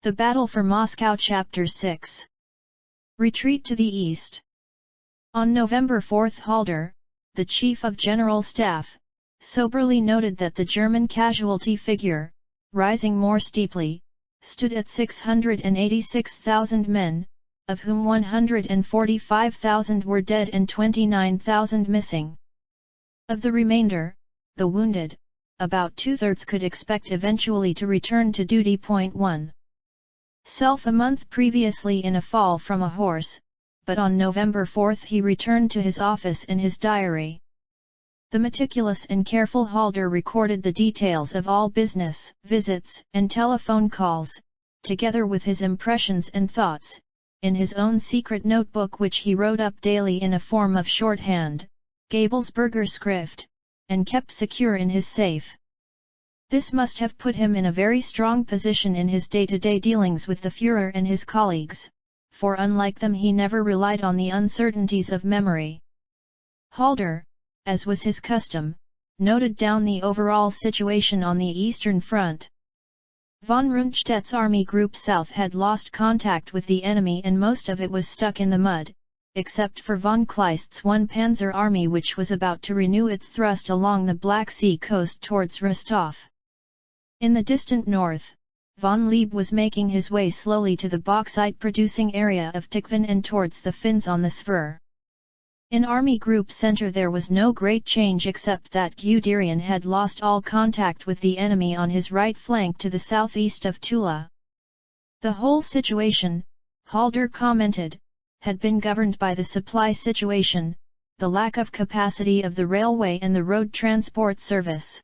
The Battle for Moscow Chapter 6. Retreat to the East. On November 4, Halder, the Chief of General Staff, soberly noted that the German casualty figure, rising more steeply, stood at 686,000 men, of whom 145,000 were dead and 29,000 missing. Of the remainder, the wounded, about two-thirds could expect eventually to return to duty. 1. A month previously in a fall from a horse, but on November 4 he returned to his office in his diary. The meticulous and careful Halder recorded the details of all business, visits, and telephone calls, together with his impressions and thoughts, in his own secret notebook which he wrote up daily in a form of shorthand, Gabelsberger script, and kept secure in his safe. This must have put him in a very strong position in his day-to-day dealings with the Führer and his colleagues, for unlike them he never relied on the uncertainties of memory. Halder, as was his custom, noted down the overall situation on the Eastern Front. Von Rundstedt's Army Group South had lost contact with the enemy and most of it was stuck in the mud, except for von Kleist's 1 Panzer Army which was about to renew its thrust along the Black Sea coast towards Rostov. In the distant north, von Leeb was making his way slowly to the bauxite-producing area of Tikhvin and towards the Finns on the Svir. In Army Group Center there was no great change except that Guderian had lost all contact with the enemy on his right flank to the southeast of Tula. The whole situation, Halder commented, had been governed by the supply situation, the lack of capacity of the railway and the road transport service.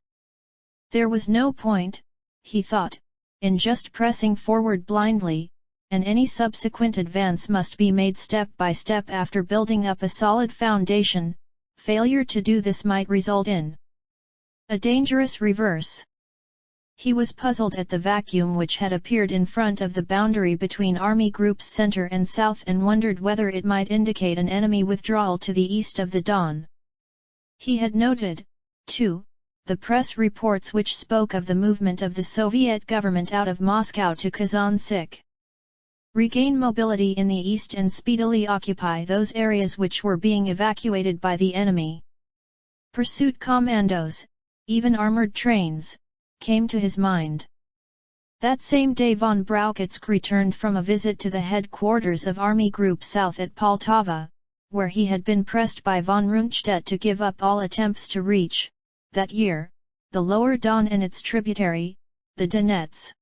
There was no point, he thought, in just pressing forward blindly, and any subsequent advance must be made step by step after building up a solid foundation. Failure to do this might result in a dangerous reverse. He was puzzled at the vacuum which had appeared in front of the boundary between Army Groups Center and South and wondered whether it might indicate an enemy withdrawal to the east of the Don. He had noted, too, the press reports which spoke of the movement of the Soviet government out of Moscow to Kazan Sich. Regain mobility in the east and speedily occupy those areas which were being evacuated by the enemy. Pursuit commandos, even armored trains, came to his mind. That same day von Brauchitsch returned from a visit to the headquarters of Army Group South at Poltava, where he had been pressed by von Rundstedt to give up all attempts to reach, that year, the lower Don and its tributary, the Donets.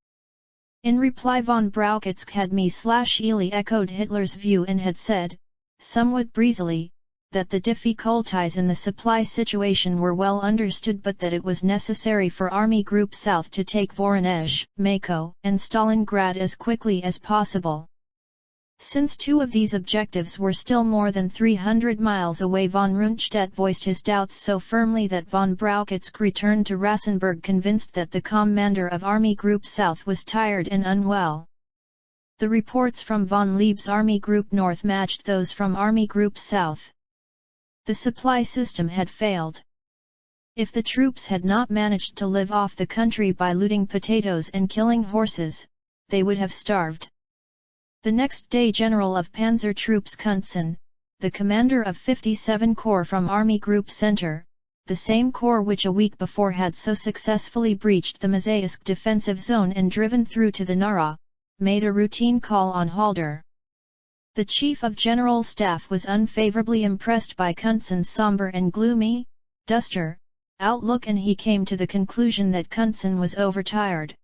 In reply von Brauchitsch had me/Ely echoed Hitler's view and had said, somewhat breezily, that the difficulties in the supply situation were well understood but that it was necessary for Army Group South to take Voronezh, Mako, and Stalingrad as quickly as possible. Since two of these objectives were still more than 300 miles away, von Rundstedt voiced his doubts so firmly that von Brauchitsch returned to Rasenburg convinced that the commander of Army Group South was tired and unwell. The reports from von Leeb's Army Group North matched those from Army Group South. The supply system had failed. If the troops had not managed to live off the country by looting potatoes and killing horses, they would have starved. The next day General of Panzer Troops Kuntzen, the commander of 57 Corps from Army Group Center, the same corps which a week before had so successfully breached the Mazaysk defensive zone and driven through to the Nara, made a routine call on Halder. The Chief of General Staff was unfavorably impressed by Kuntzen's somber and gloomy, duster, outlook and he came to the conclusion that Kuntzen was overtired.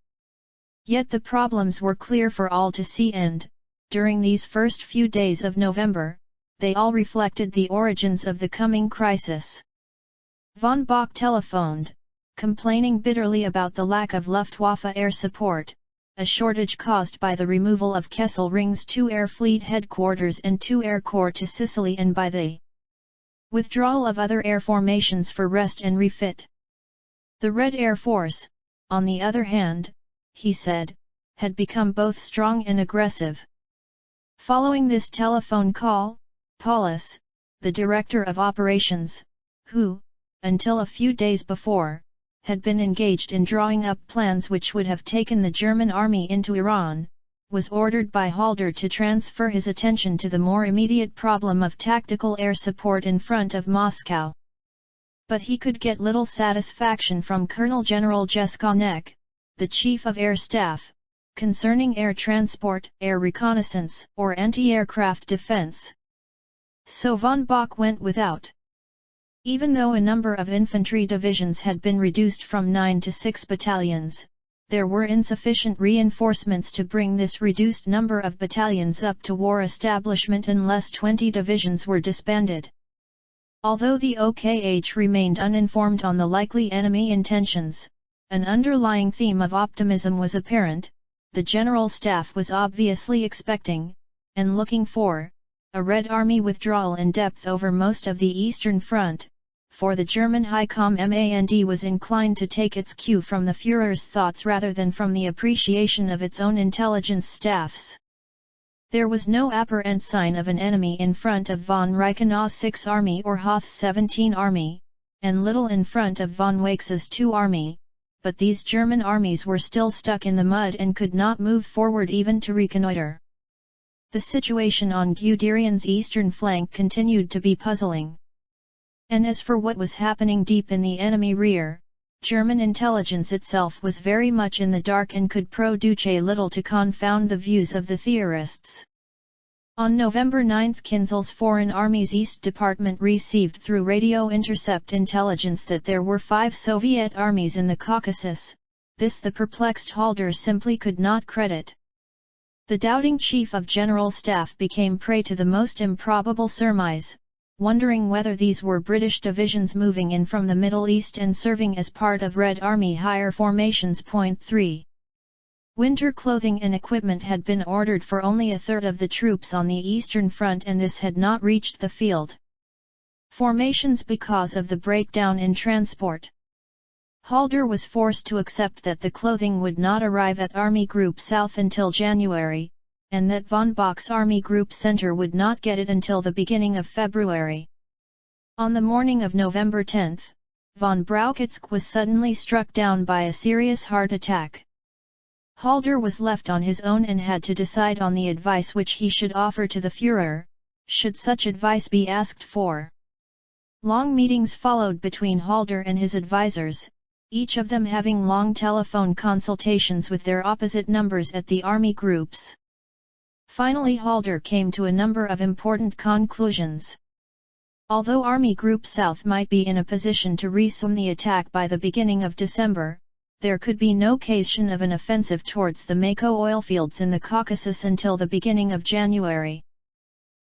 Yet the problems were clear for all to see and, during these first few days of November, they all reflected the origins of the coming crisis. Von Bock telephoned, complaining bitterly about the lack of Luftwaffe air support, a shortage caused by the removal of Kesselring's 2 Air Fleet headquarters and 2 Air Corps to Sicily and by the withdrawal of other air formations for rest and refit. The Red Air Force, on the other hand, he said, had become both strong and aggressive. Following this telephone call, Paulus, the director of operations, who, until a few days before, had been engaged in drawing up plans which would have taken the German army into Iran, was ordered by Halder to transfer his attention to the more immediate problem of tactical air support in front of Moscow. But he could get little satisfaction from Colonel General Jeskonek, the Chief of Air Staff, concerning air transport, air reconnaissance, or anti-aircraft defense. So von Bock went without. Even though a number of infantry divisions had been reduced from 9 to 6 battalions, there were insufficient reinforcements to bring this reduced number of battalions up to war establishment unless 20 divisions were disbanded. Although the OKH remained uninformed on the likely enemy intentions, an underlying theme of optimism was apparent. The General Staff was obviously expecting, and looking for, a Red Army withdrawal in depth over most of the Eastern Front, for the German High Command was inclined to take its cue from the Führer's thoughts rather than from the appreciation of its own intelligence staffs. There was no apparent sign of an enemy in front of von Reichenau's 6th Army or Hoth's 17th Army, and little in front of von Weichsel's 2nd Army, but these German armies were still stuck in the mud and could not move forward even to reconnoiter. The situation on Guderian's eastern flank continued to be puzzling. And as for what was happening deep in the enemy rear, German intelligence itself was very much in the dark and could produce little to confound the views of the theorists. On November 9 Kinzel's Foreign Armies East Department received through radio intercept intelligence that there were 5 Soviet armies in the Caucasus. This the perplexed Halder simply could not credit. The doubting Chief of General Staff became prey to the most improbable surmise, wondering whether these were British divisions moving in from the Middle East and serving as part of Red Army higher formations. 3. Winter clothing and equipment had been ordered for only a third of the troops on the Eastern Front and this had not reached the field formations because of the breakdown in transport. Halder was forced to accept that the clothing would not arrive at Army Group South until January, and that von Bock's Army Group Center would not get it until the beginning of February. On the morning of November 10, von Brauchitsch was suddenly struck down by a serious heart attack. Halder was left on his own and had to decide on the advice which he should offer to the Führer, should such advice be asked for. Long meetings followed between Halder and his advisers, each of them having long telephone consultations with their opposite numbers at the army groups. Finally Halder came to a number of important conclusions. Although Army Group South might be in a position to resume the attack by the beginning of December, there could be no occasion of an offensive towards the Mako oilfields in the Caucasus until the beginning of January.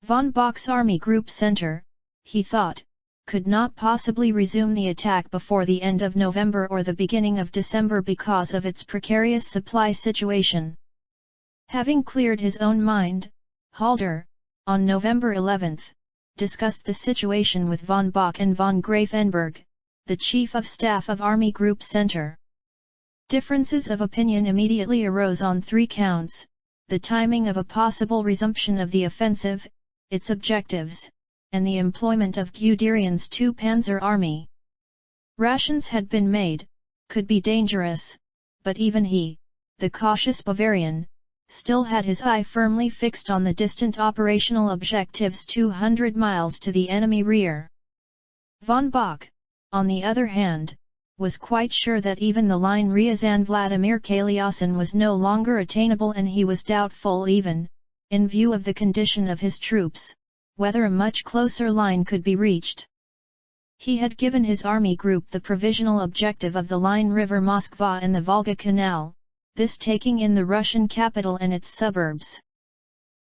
Von Bock's Army Group Center, he thought, could not possibly resume the attack before the end of November or the beginning of December because of its precarious supply situation. Having cleared his own mind, Halder, on November 11, discussed the situation with von Bock and von Grafenberg, the Chief of Staff of Army Group Center. Differences of opinion immediately arose on 3 counts: the timing of a possible resumption of the offensive, its objectives, and the employment of Guderian's 2 Panzer Army. Rations had been made, could be dangerous, but even he, the cautious Bavarian, still had his eye firmly fixed on the distant operational objectives 200 miles to the enemy rear. Von Bock, on the other hand, was quite sure that even the line Ryazan-Vladimir Kalyasin was no longer attainable and he was doubtful even, in view of the condition of his troops, whether a much closer line could be reached. He had given his army group the provisional objective of the line River Moskva and the Volga Canal, this taking in the Russian capital and its suburbs.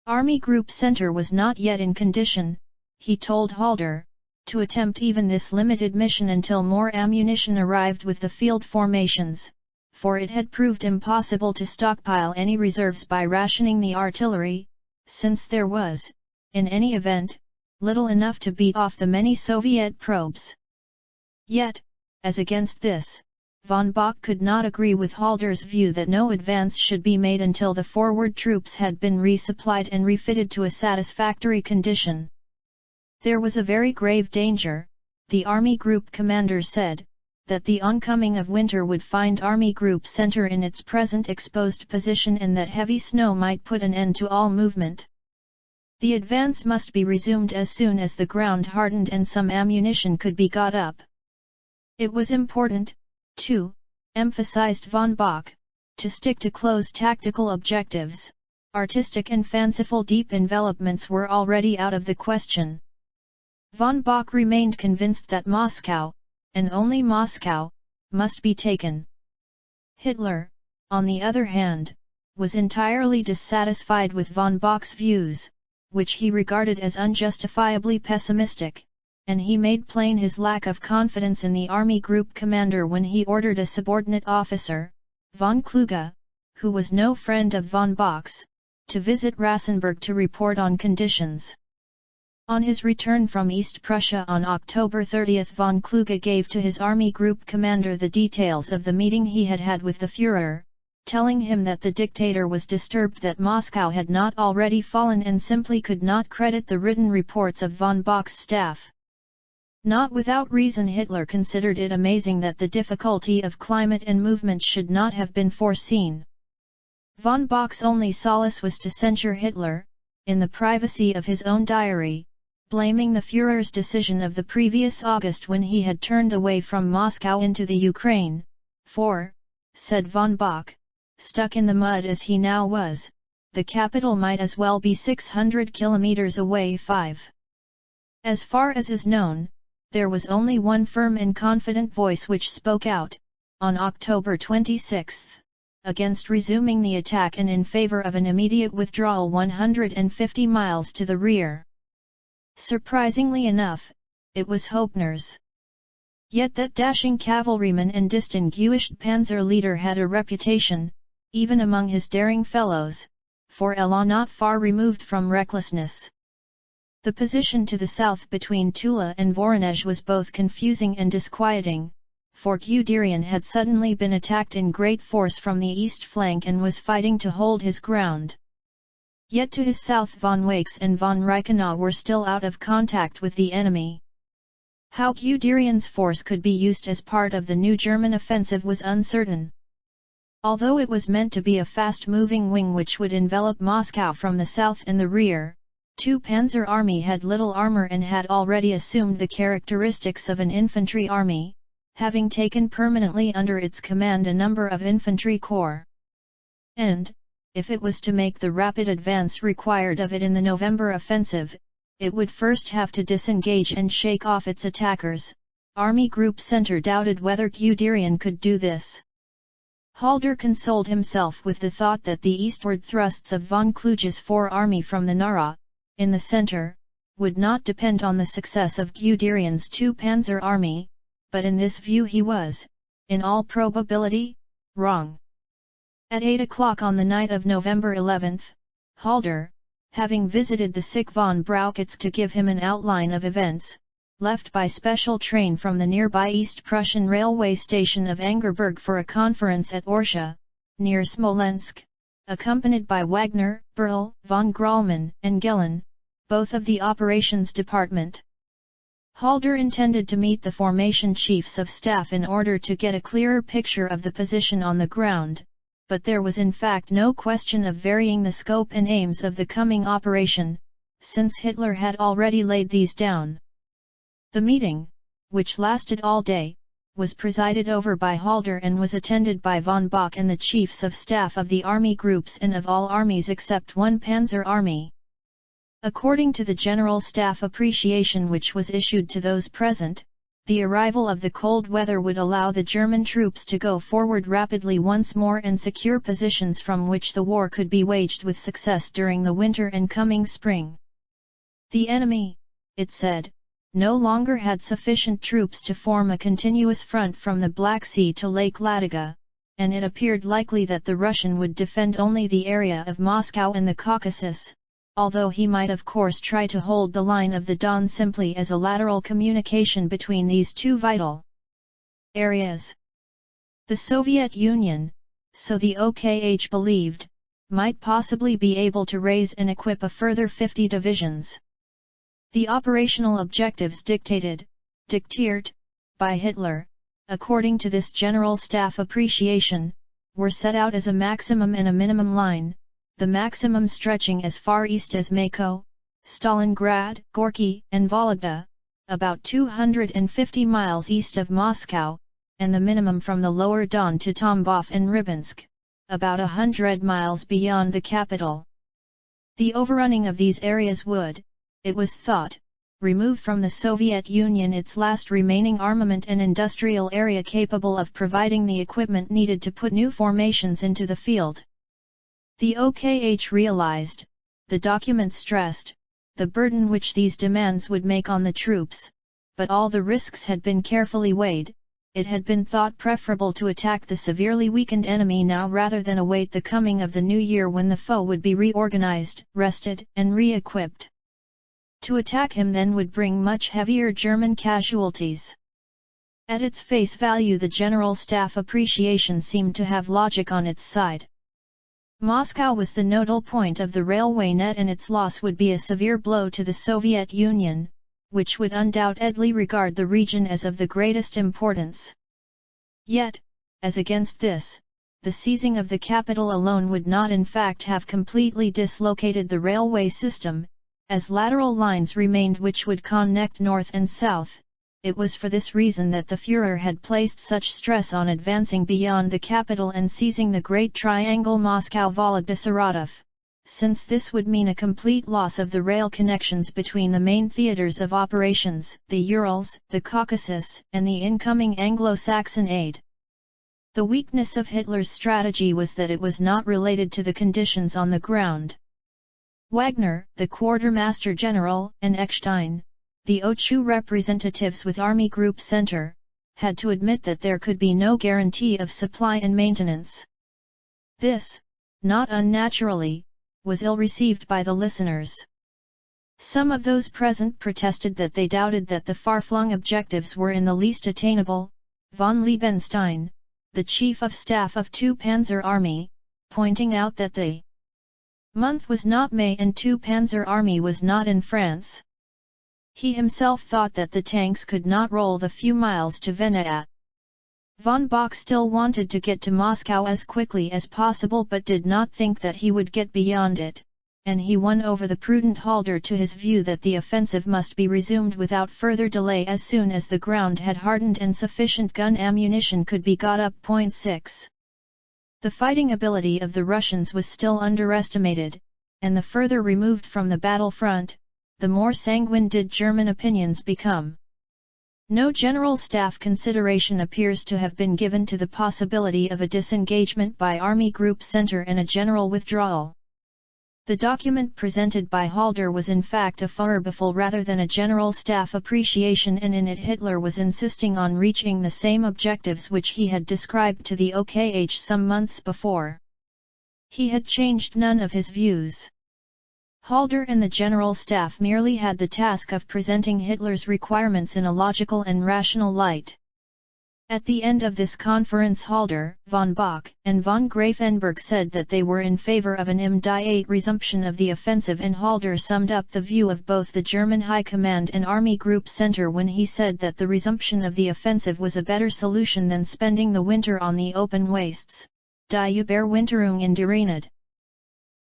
Army Group Center was not yet in condition, he told Halder, to attempt even this limited mission until more ammunition arrived with the field formations, for it had proved impossible to stockpile any reserves by rationing the artillery, since there was, in any event, little enough to beat off the many Soviet probes. Yet, as against this, von Bock could not agree with Halder's view that no advance should be made until the forward troops had been resupplied and refitted to a satisfactory condition. There was a very grave danger, the army group commander said, that the oncoming of winter would find Army Group Center in its present exposed position and that heavy snow might put an end to all movement. The advance must be resumed as soon as the ground hardened and some ammunition could be got up. It was important, too, emphasized von Bock, to stick to close tactical objectives. Artistic and fanciful deep envelopments were already out of the question. Von Bock remained convinced that Moscow, and only Moscow, must be taken. Hitler, on the other hand, was entirely dissatisfied with von Bock's views, which he regarded as unjustifiably pessimistic, and he made plain his lack of confidence in the army group commander when he ordered a subordinate officer, von Kluge, who was no friend of von Bock's, to visit Rassenburg to report on conditions. On his return from East Prussia on October 30, von Kluge gave to his army group commander the details of the meeting he had had with the Führer, telling him that the dictator was disturbed that Moscow had not already fallen and simply could not credit the written reports of von Bock's staff. Not without reason Hitler considered it amazing that the difficulty of climate and movement should not have been foreseen. Von Bock's only solace was to censure Hitler, in the privacy of his own diary, blaming the Führer's decision of the previous August when he had turned away from Moscow into the Ukraine, for, said von Bock, stuck in the mud as he now was, the capital might as well be 600 kilometers away. 5. As far as is known, there was only one firm and confident voice which spoke out, on October 26, against resuming the attack and in favor of an immediate withdrawal 150 miles to the rear. Surprisingly enough, it was Hoepner's. Yet that dashing cavalryman and distinguished panzer leader had a reputation, even among his daring fellows, for élan not far removed from recklessness. The position to the south between Tula and Voronezh was both confusing and disquieting, for Guderian had suddenly been attacked in great force from the east flank and was fighting to hold his ground. Yet to his south von Wakes and von Reichenau were still out of contact with the enemy. How Guderian's force could be used as part of the new German offensive was uncertain. Although it was meant to be a fast-moving wing which would envelop Moscow from the south and the rear, II Panzer Army had little armor and had already assumed the characteristics of an infantry army, having taken permanently under its command a number of infantry corps. And, if it was to make the rapid advance required of it in the November offensive, it would first have to disengage and shake off its attackers. Army Group Center doubted whether Guderian could do this. Halder consoled himself with the thought that the eastward thrusts of von Kluge's 4th Army from the Nara, in the center, would not depend on the success of Guderian's II Panzer Army, but in this view he was, in all probability, wrong. At 8 o'clock on the night of November 11, Halder, having visited the sick von Brauchitz to give him an outline of events, left by special train from the nearby East Prussian railway station of Angerburg for a conference at Orsha, near Smolensk, accompanied by Wagner, Berl, von Graumann, and Gillen, both of the operations department. Halder intended to meet the formation chiefs of staff in order to get a clearer picture of the position on the ground, but there was in fact no question of varying the scope and aims of the coming operation, since Hitler had already laid these down. The meeting, which lasted all day, was presided over by Halder and was attended by von Bock and the chiefs of staff of the army groups and of all armies except one Panzer Army. According to the General Staff appreciation which was issued to those present, the arrival of the cold weather would allow the German troops to go forward rapidly once more and secure positions from which the war could be waged with success during the winter and coming spring. The enemy, it said, no longer had sufficient troops to form a continuous front from the Black Sea to Lake Ladoga, and it appeared likely that the Russian would defend only the area of Moscow and the Caucasus, although he might of course try to hold the line of the Don simply as a lateral communication between these two vital areas. The Soviet Union, so the OKH believed, might possibly be able to raise and equip a further 50 divisions. The operational objectives dictated by Hitler, according to this General Staff appreciation, were set out as a maximum and a minimum line, the maximum stretching as far east as Mako, Stalingrad, Gorky, and Vologda, about 250 miles east of Moscow, and the minimum from the lower Don to Tambov and Rybinsk, about 100 miles beyond the capital. The overrunning of these areas would, it was thought, remove from the Soviet Union its last remaining armament and industrial area capable of providing the equipment needed to put new formations into the field. The OKH realized, the document stressed, the burden which these demands would make on the troops, but all the risks had been carefully weighed. It had been thought preferable to attack the severely weakened enemy now rather than await the coming of the new year when the foe would be reorganized, rested, and re-equipped. To attack him then would bring much heavier German casualties. At its face value, the General Staff appreciation seemed to have logic on its side. Moscow was the nodal point of the railway net and its loss would be a severe blow to the Soviet Union, which would undoubtedly regard the region as of the greatest importance. Yet, as against this, the seizing of the capital alone would not in fact have completely dislocated the railway system, as lateral lines remained which would connect north and south. It was for this reason that the Führer had placed such stress on advancing beyond the capital and seizing the Great Triangle Moscow-Vologda-Saratov, since this would mean a complete loss of the rail connections between the main theaters of operations, the Urals, the Caucasus, and the incoming Anglo-Saxon aid. The weakness of Hitler's strategy was that it was not related to the conditions on the ground. Wagner, the quartermaster general, and Eckstein, the OCHU representatives with Army Group Center, had to admit that there could be no guarantee of supply and maintenance. This, not unnaturally, was ill-received by the listeners. Some of those present protested that they doubted that the far-flung objectives were in the least attainable. Von Liebenstein, the Chief of Staff of 2 Panzer Army, pointing out that the month was not May and 2 Panzer Army was not in France. He himself thought that the tanks could not roll the few miles to Vienna. Von Bock still wanted to get to Moscow as quickly as possible but did not think that he would get beyond it, and he won over the prudent Halder to his view that the offensive must be resumed without further delay as soon as the ground had hardened and sufficient gun ammunition could be got up. 6. The fighting ability of the Russians was still underestimated, and the further removed from the battlefront, the more sanguine did German opinions become. No general staff consideration appears to have been given to the possibility of a disengagement by Army Group Center and a general withdrawal. The document presented by Halder was in fact a Führerbefehl rather than a general staff appreciation, and in it Hitler was insisting on reaching the same objectives which he had described to the OKH some months before. He had changed none of his views. Halder and the General Staff merely had the task of presenting Hitler's requirements in a logical and rational light. At the end of this conference Halder, von Bock, and von Grafenberg said that they were in favor of an immediate resumption of the offensive, and Halder summed up the view of both the German High Command and Army Group Center when he said that the resumption of the offensive was a better solution than spending the winter on the open wastes, die Überwinterung in der Rheinland.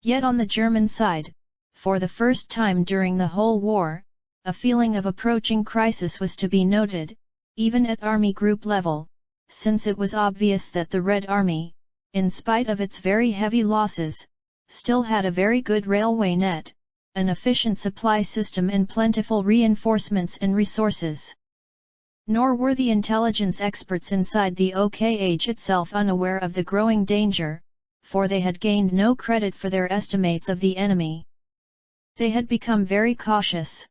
Yet on the German side, for the first time during the whole war, a feeling of approaching crisis was to be noted, even at Army Group level, since it was obvious that the Red Army, in spite of its very heavy losses, still had a very good railway net, an efficient supply system and plentiful reinforcements and resources. Nor were the intelligence experts inside the OKH itself unaware of the growing danger, for they had gained no credit for their estimates of the enemy. They had become very cautious.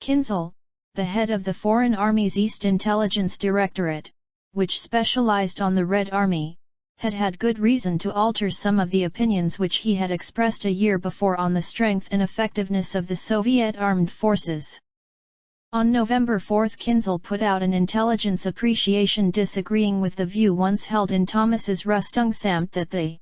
Kinzel, the head of the Foreign Army's East Intelligence Directorate, which specialized on the Red Army, had had good reason to alter some of the opinions which he had expressed a year before on the strength and effectiveness of the Soviet armed forces. On November 4 Kinzel put out an intelligence appreciation disagreeing with the view once held in Thomas's Rüstungsamt that the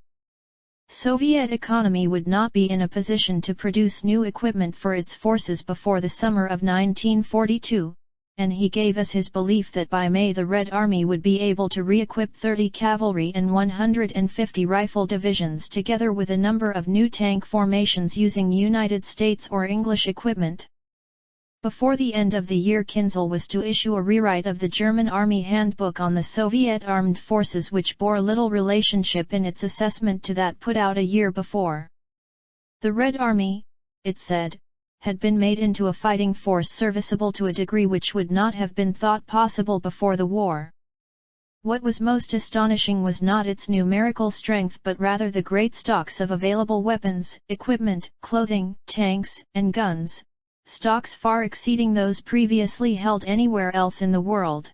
Soviet economy would not be in a position to produce new equipment for its forces before the summer of 1942, and he gave us his belief that by May the Red Army would be able to re-equip 30 cavalry and 150 rifle divisions together with a number of new tank formations using United States or English equipment. Before the end of the year, Kinzel was to issue a rewrite of the German Army Handbook on the Soviet Armed Forces, which bore little relationship in its assessment to that put out a year before. The Red Army, it said, had been made into a fighting force serviceable to a degree which would not have been thought possible before the war. What was most astonishing was not its numerical strength but rather the great stocks of available weapons, equipment, clothing, tanks, and guns, stocks far exceeding those previously held anywhere else in the world.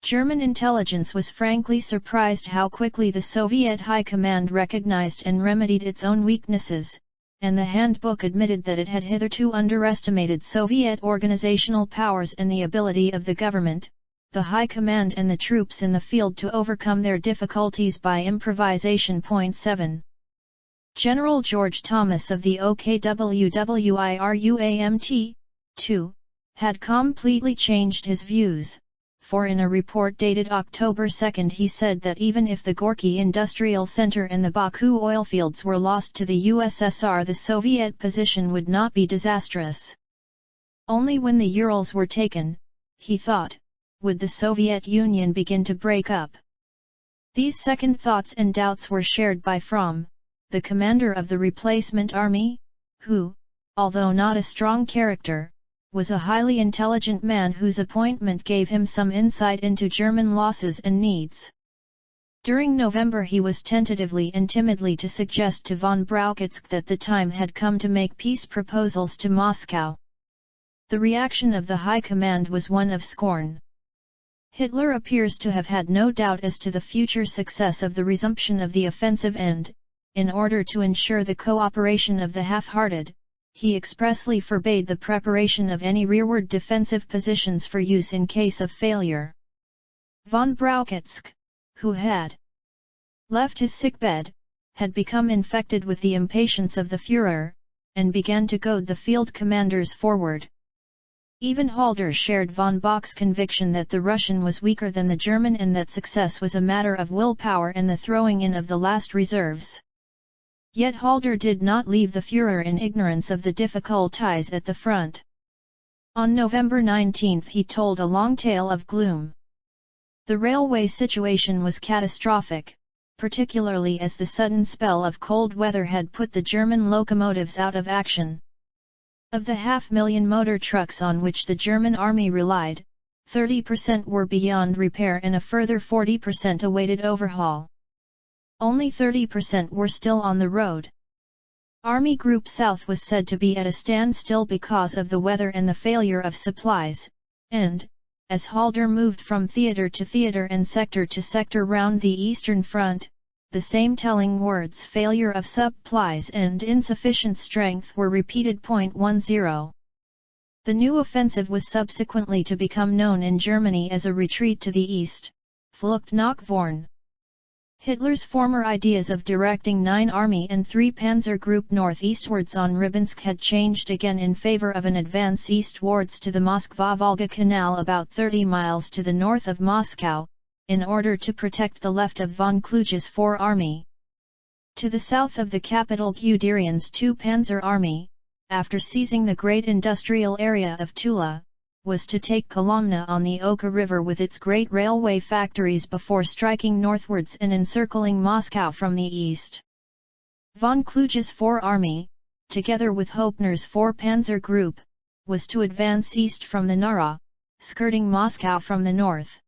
German intelligence was frankly surprised how quickly the Soviet High Command recognized and remedied its own weaknesses, and the handbook admitted that it had hitherto underestimated Soviet organizational powers and the ability of the government, the High Command and the troops in the field to overcome their difficulties by improvisation. 7. General George Thomas of the OKWWIRUAMT, 2, had completely changed his views, for in a report dated October 2 he said that even if the Gorky Industrial Center and the Baku oilfields were lost to the USSR, the Soviet position would not be disastrous. Only when the Urals were taken, he thought, would the Soviet Union begin to break up. These second thoughts and doubts were shared by Fromm, the commander of the replacement army, who, although not a strong character, was a highly intelligent man whose appointment gave him some insight into German losses and needs. During November he was tentatively and timidly to suggest to von Brauchitsch that the time had come to make peace proposals to Moscow. The reaction of the High Command was one of scorn. Hitler appears to have had no doubt as to the future success of the resumption of the offensive and, in order to ensure the cooperation of the half-hearted, he expressly forbade the preparation of any rearward defensive positions for use in case of failure. Von Brauchitsch, who had left his sickbed, had become infected with the impatience of the Führer, and began to goad the field commanders forward. Even Halder shared von Bock's conviction that the Russian was weaker than the German and that success was a matter of willpower and the throwing in of the last reserves. Yet Halder did not leave the Führer in ignorance of the difficulties at the front. On November 19 he told a long tale of gloom. The railway situation was catastrophic, particularly as the sudden spell of cold weather had put the German locomotives out of action. Of the 500,000 motor trucks on which the German army relied, 30% were beyond repair and a further 40% awaited overhaul. Only 30% were still on the road. Army Group South was said to be at a standstill because of the weather and the failure of supplies, and, as Halder moved from theater to theater and sector to sector round the Eastern Front, the same telling words failure of supplies and insufficient strength were repeated. 10. The new offensive was subsequently to become known in Germany as a retreat to the east, Flucht nach vorn. Hitler's former ideas of directing 9 Army and 3 Panzer Group northeastwards on Rybinsk had changed again in favor of an advance eastwards to the Moskva-Volga Canal about 30 miles to the north of Moscow, in order to protect the left of von Kluge's 4 Army. To the south of the capital Guderian's 2 Panzer Army, after seizing the great industrial area of Tula, was to take Kolomna on the Oka River with its great railway factories before striking northwards and encircling Moscow from the east. Von Kluge's 4 Army, together with Hoepner's 4 Panzer Group, was to advance east from the Nara, skirting Moscow from the north.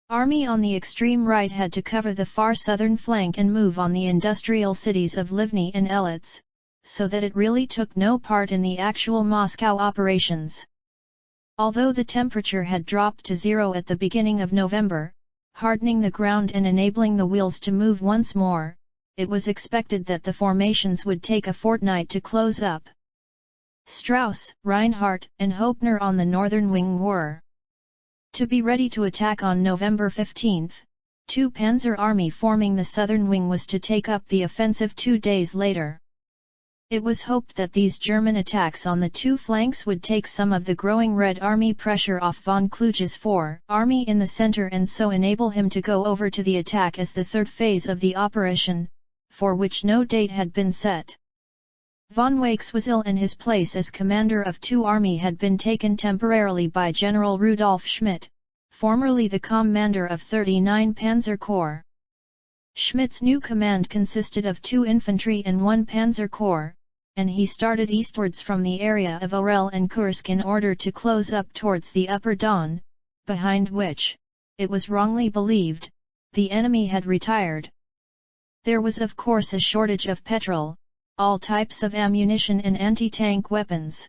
Army on the extreme right had to cover the far southern flank and move on the industrial cities of Livny and Elitz, so that it really took no part in the actual Moscow operations. Although the temperature had dropped to 0 at the beginning of November, hardening the ground and enabling the wheels to move once more, it was expected that the formations would take a fortnight to close up. Strauss, Reinhardt, and Hoepner on the northern wing were to be ready to attack on November 15. 2 Panzer Army forming the southern wing was to take up the offensive 2 days later. It was hoped that these German attacks on the two flanks would take some of the growing Red Army pressure off von Kluge's 4th Army in the center and so enable him to go over to the attack as the third phase of the operation, for which no date had been set. Von Wakes was ill and his place as commander of 2 Army had been taken temporarily by General Rudolf Schmidt, formerly the commander of 39 Panzer Corps. Schmidt's new command consisted of 2 infantry and 1 Panzer Corps, and he started eastwards from the area of Orel and Kursk in order to close up towards the Upper Don, behind which, it was wrongly believed, the enemy had retired. There was of course a shortage of petrol, all types of ammunition and anti-tank weapons.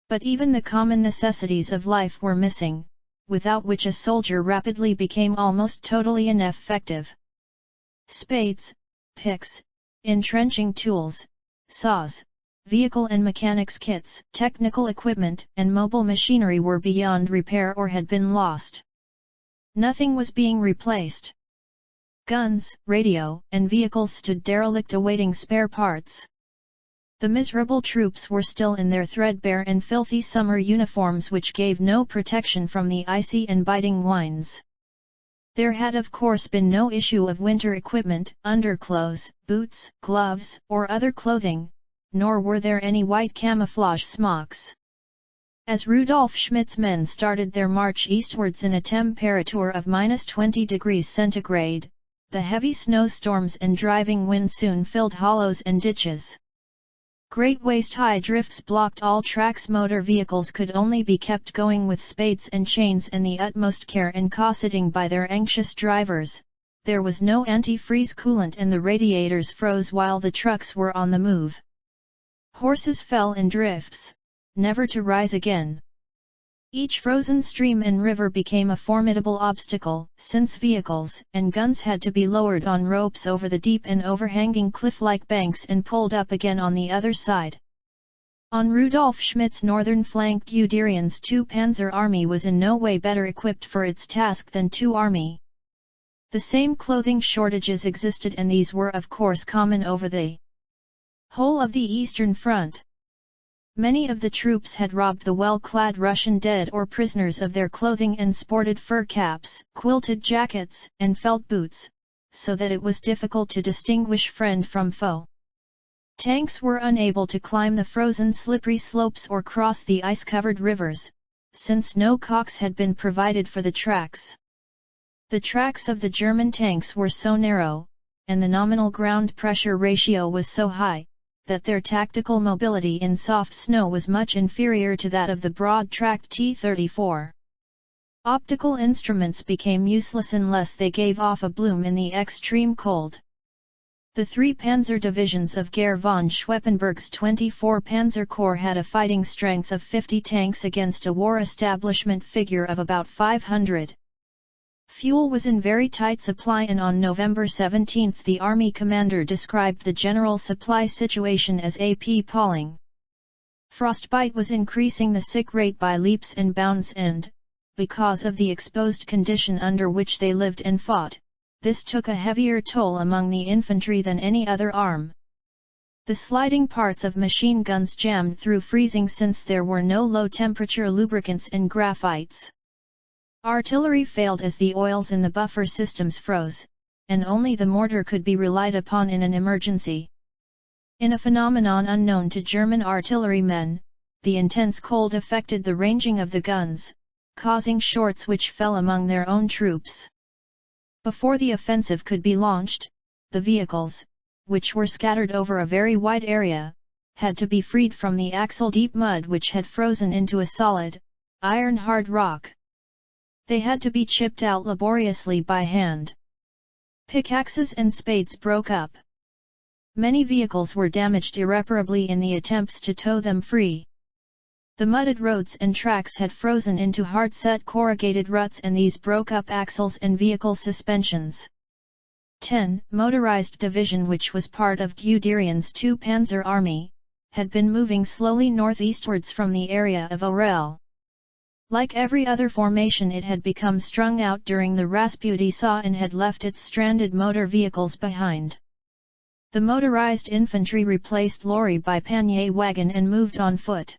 But even the common necessities of life were missing, without which a soldier rapidly became almost totally ineffective. Spades, picks, entrenching tools, saws, vehicle and mechanics kits, technical equipment and mobile machinery were beyond repair or had been lost. Nothing was being replaced. Guns, radio, and vehicles stood derelict awaiting spare parts. The miserable troops were still in their threadbare and filthy summer uniforms which gave no protection from the icy and biting winds. There had of course been no issue of winter equipment, underclothes, boots, gloves, or other clothing, nor were there any white camouflage smocks. As Rudolf Schmidt's men started their march eastwards in a temperature of -20 degrees centigrade, the heavy snowstorms and driving wind soon filled hollows and ditches. Great waist-high drifts blocked all tracks. Motor vehicles could only be kept going with spades and chains and the utmost care and cautioning by their anxious drivers. There was no anti-freeze coolant and the radiators froze while the trucks were on the move. Horses fell in drifts, never to rise again. Each frozen stream and river became a formidable obstacle, since vehicles and guns had to be lowered on ropes over the deep and overhanging cliff-like banks and pulled up again on the other side. On Rudolf Schmidt's northern flank, Guderian's 2 Panzer Army was in no way better equipped for its task than 2 Army. The same clothing shortages existed and these were of course common over the whole of the Eastern Front. Many of the troops had robbed the well-clad Russian dead or prisoners of their clothing and sported fur caps, quilted jackets, and felt boots, so that it was difficult to distinguish friend from foe. Tanks were unable to climb the frozen slippery slopes or cross the ice-covered rivers, since no cocks had been provided for the tracks. The tracks of the German tanks were so narrow, and the nominal ground pressure ratio was so high, that their tactical mobility in soft snow was much inferior to that of the broad-tracked T-34. Optical instruments became useless unless they gave off a bloom in the extreme cold. The 3 panzer divisions of Gere von Schweppenberg's 24 Panzer Corps had a fighting strength of 50 tanks against a war establishment figure of about 500. Fuel was in very tight supply and on November 17 the Army commander described the general supply situation as appalling. Frostbite was increasing the sick rate by leaps and bounds and, because of the exposed condition under which they lived and fought, this took a heavier toll among the infantry than any other arm. The sliding parts of machine guns jammed through freezing since there were no low-temperature lubricants and graphites. Artillery failed as the oils in the buffer systems froze, and only the mortar could be relied upon in an emergency. In a phenomenon unknown to German artillerymen, the intense cold affected the ranging of the guns, causing shorts which fell among their own troops. Before the offensive could be launched, the vehicles, which were scattered over a very wide area, had to be freed from the axle-deep mud which had frozen into a solid, iron-hard rock. They had to be chipped out laboriously by hand. Pickaxes and spades broke up. Many vehicles were damaged irreparably in the attempts to tow them free. The mudded roads and tracks had frozen into hard-set corrugated ruts and these broke up axles and vehicle suspensions. 10. Motorized Division, which was part of Guderian's 2 Panzer Army, had been moving slowly northeastwards from the area of Orel. Like every other formation, it had become strung out during the Rasputin thaw and had left its stranded motor vehicles behind. The motorized infantry replaced lorry by pannier wagon and moved on foot.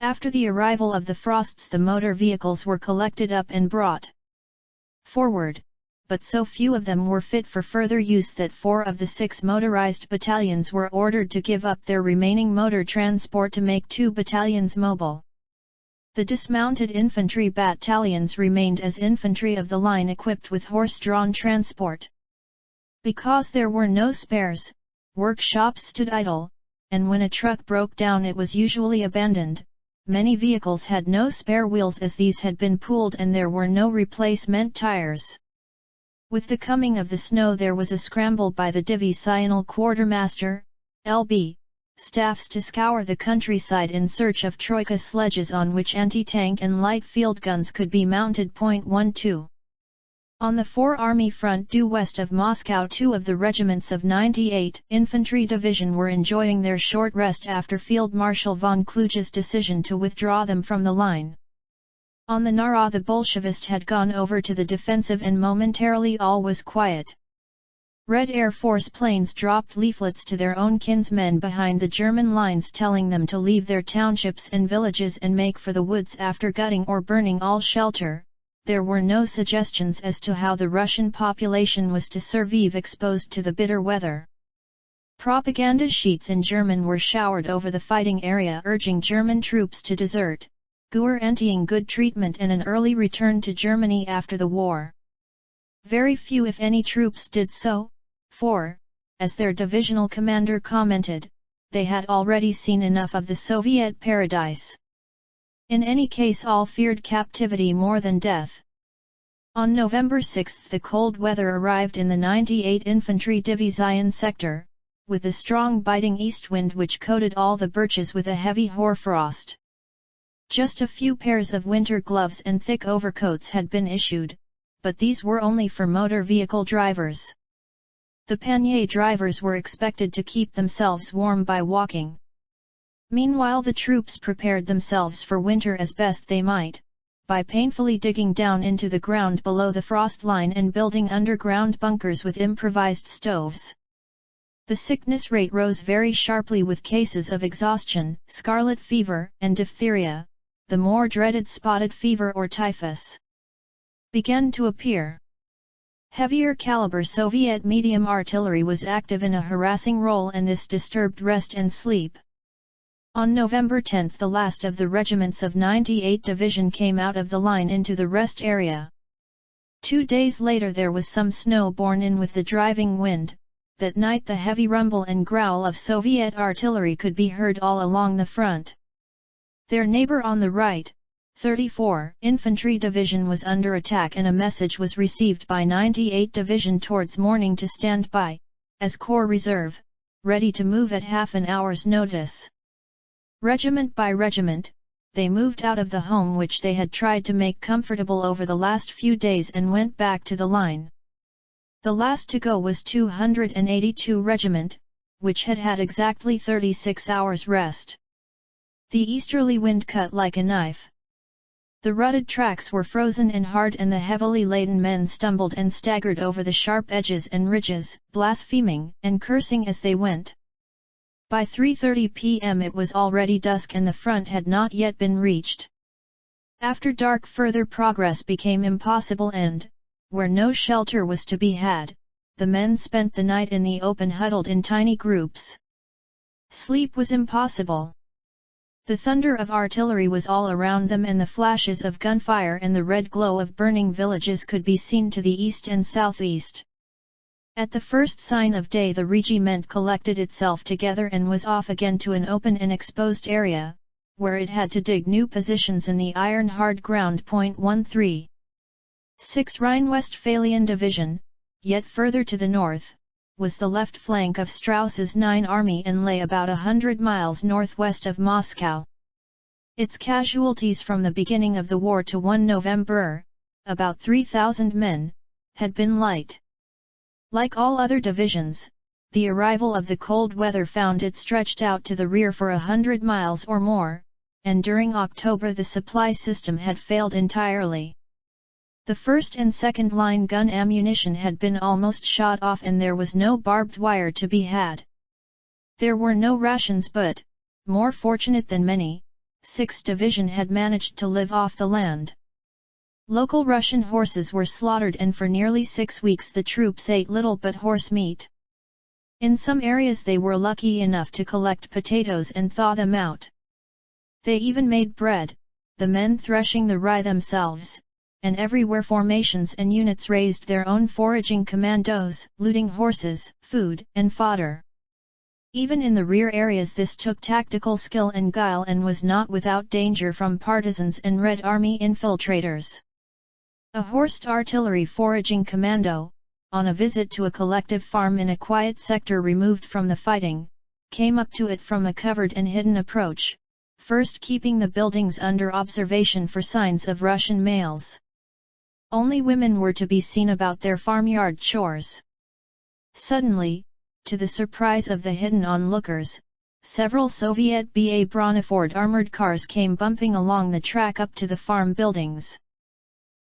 After the arrival of the Frosts, the motor vehicles were collected up and brought forward, but so few of them were fit for further use that 4 of the 6 motorized battalions were ordered to give up their remaining motor transport to make 2 battalions mobile. The dismounted infantry battalions remained as infantry of the line equipped with horse-drawn transport. Because there were no spares, workshops stood idle, and when a truck broke down it was usually abandoned. Many vehicles had no spare wheels as these had been pooled and there were no replacement tires. With the coming of the snow there was a scramble by the divisional quartermaster, LB, staffs to scour the countryside in search of troika sledges on which anti-tank and light field guns could be mounted. 12. On the 4 Army front due west of Moscow, 2 of the regiments of 98 Infantry Division were enjoying their short rest after Field Marshal von Kluge's decision to withdraw them from the line. On the Nara the Bolshevist had gone over to the defensive and momentarily all was quiet. Red Air Force planes dropped leaflets to their own kinsmen behind the German lines telling them to leave their townships and villages and make for the woods after gutting or burning all shelter. There were no suggestions as to how the Russian population was to survive exposed to the bitter weather. Propaganda sheets in German were showered over the fighting area urging German troops to desert, guaranteeing good treatment and an early return to Germany after the war. Very few if any troops did so, for, as their divisional commander commented, they had already seen enough of the Soviet paradise. In any case all feared captivity more than death. On November 6 the cold weather arrived in the 98 Infantry Division sector, with a strong biting east wind which coated all the birches with a heavy hoarfrost. Just a few pairs of winter gloves and thick overcoats had been issued, but these were only for motor vehicle drivers. The pannier drivers were expected to keep themselves warm by walking. Meanwhile the troops prepared themselves for winter as best they might, by painfully digging down into the ground below the frost line and building underground bunkers with improvised stoves. The sickness rate rose very sharply with cases of exhaustion, scarlet fever, and diphtheria. The more dreaded spotted fever or typhus began to appear. Heavier caliber Soviet medium artillery was active in a harassing role and this disturbed rest and sleep. On November 10 the last of the regiments of 98 Division came out of the line into the rest area. 2 days later there was some snow borne in with the driving wind. That night the heavy rumble and growl of Soviet artillery could be heard all along the front. Their neighbor on the right, 34 Infantry Division was under attack and a message was received by 98 Division towards morning to stand by, as Corps Reserve, ready to move at half an hour's notice. Regiment by regiment, they moved out of the home which they had tried to make comfortable over the last few days and went back to the line. The last to go was 282 Regiment, which had had exactly 36 hours rest. The easterly wind cut like a knife. The rutted tracks were frozen and hard and the heavily laden men stumbled and staggered over the sharp edges and ridges, blaspheming and cursing as they went. By 3:30 p.m. it was already dusk and the front had not yet been reached. After dark further progress became impossible and, where no shelter was to be had, the men spent the night in the open huddled in tiny groups. Sleep was impossible. The thunder of artillery was all around them and the flashes of gunfire and the red glow of burning villages could be seen to the east and southeast. At the first sign of day the regiment collected itself together and was off again to an open and exposed area, where it had to dig new positions in the iron-hard ground. 13. 6 Rhine-Westphalian Division, yet further to the north, was the left flank of Strauss's 9 Army and lay about 100 miles northwest of Moscow. Its casualties from the beginning of the war to 1 November, about 3,000 men, had been light. Like all other divisions, the arrival of the cold weather found it stretched out to the rear for 100 miles or more, and during October the supply system had failed entirely. The first and second line gun ammunition had been almost shot off and there was no barbed wire to be had. There were no rations but, more fortunate than many, 6th Division had managed to live off the land. Local Russian horses were slaughtered and for nearly 6 weeks the troops ate little but horse meat. In some areas they were lucky enough to collect potatoes and thaw them out. They even made bread, the men threshing the rye themselves, and everywhere formations and units raised their own foraging commandos, looting horses, food, and fodder. Even in the rear areas this took tactical skill and guile and was not without danger from partisans and Red Army infiltrators. A horsed artillery foraging commando, on a visit to a collective farm in a quiet sector removed from the fighting, came up to it from a covered and hidden approach, first keeping the buildings under observation for signs of Russian males. Only women were to be seen about their farmyard chores. Suddenly, to the surprise of the hidden onlookers, several Soviet BA Broneford armored cars came bumping along the track up to the farm buildings.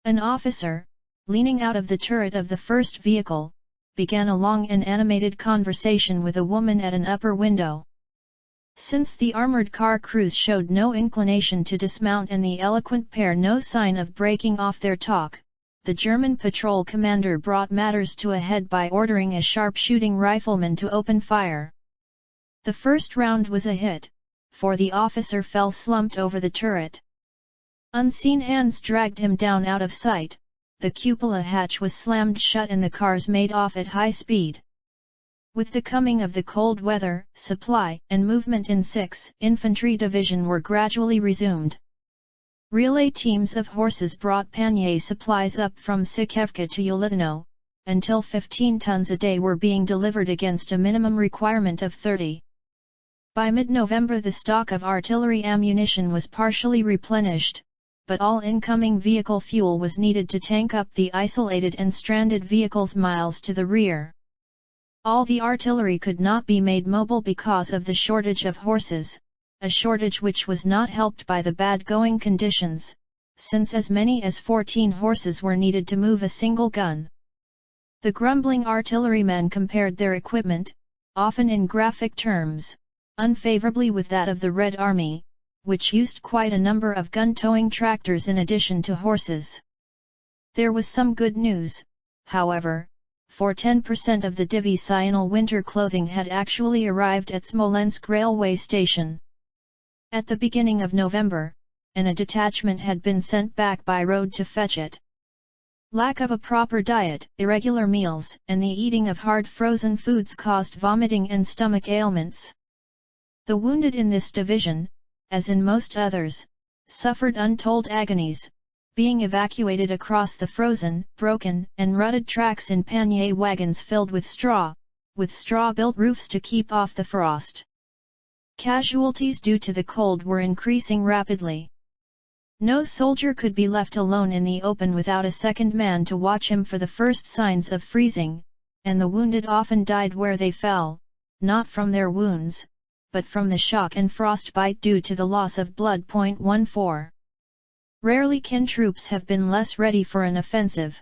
An officer, leaning out of the turret of the first vehicle, began a long and animated conversation with a woman at an upper window. Since the armored car crews showed no inclination to dismount and the eloquent pair no sign of breaking off their talk, the German patrol commander brought matters to a head by ordering a sharpshooting rifleman to open fire. The first round was a hit, for the officer fell slumped over the turret. Unseen hands dragged him down out of sight, the cupola hatch was slammed shut and the cars made off at high speed. With the coming of the cold weather, supply and movement in 6th Infantry Division were gradually resumed. Relay teams of horses brought pannier supplies up from Sikevka to Yelitino, until 15 tons a day were being delivered against a minimum requirement of 30. By mid-November the stock of artillery ammunition was partially replenished, but all incoming vehicle fuel was needed to tank up the isolated and stranded vehicles miles to the rear. All the artillery could not be made mobile because of the shortage of horses, a shortage which was not helped by the bad going conditions, since as many as 14 horses were needed to move a single gun. The grumbling artillerymen compared their equipment, often in graphic terms, unfavorably with that of the Red Army, which used quite a number of gun-towing tractors in addition to horses. There was some good news, however, for 10% of the divisional winter clothing had actually arrived at Smolensk railway station. At the beginning of November, and a detachment had been sent back by road to fetch it. Lack of a proper diet, irregular meals, and the eating of hard frozen foods caused vomiting and stomach ailments. The wounded in this division, as in most others, suffered untold agonies, being evacuated across the frozen, broken, and rutted tracks in pannier wagons filled with straw-built roofs to keep off the frost. Casualties due to the cold were increasing rapidly. No soldier could be left alone in the open without a second man to watch him for the first signs of freezing, and the wounded often died where they fell, not from their wounds, but from the shock and frostbite due to the loss of blood. 14. Rarely can troops have been less ready for an offensive.